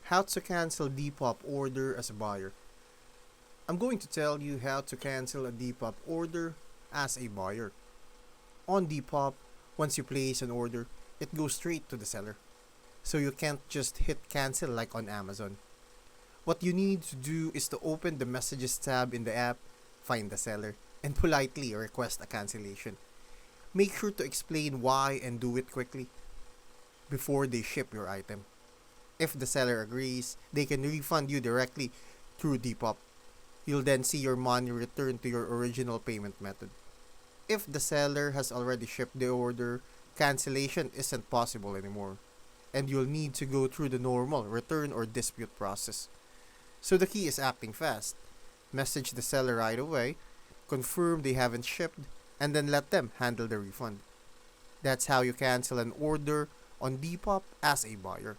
How to cancel Depop order as a buyer. I'm going to tell you how to cancel a Depop order as a buyer. On Depop, once you place an order, it goes straight to the seller. So you can't just hit cancel like on Amazon. What you need to do is to open the messages tab in the app, find the seller, and politely request a cancellation. Make sure to explain why and do it quickly before they ship your item. If the seller agrees, they can refund you directly through Depop. You'll then see your money returned to your original payment method. If the seller has already shipped the order, cancellation isn't possible anymore, and you'll need to go through the normal return or dispute process. So the key is acting fast. Message the seller right away, confirm they haven't shipped, and then let them handle the refund. That's how you cancel an order on Depop as a buyer.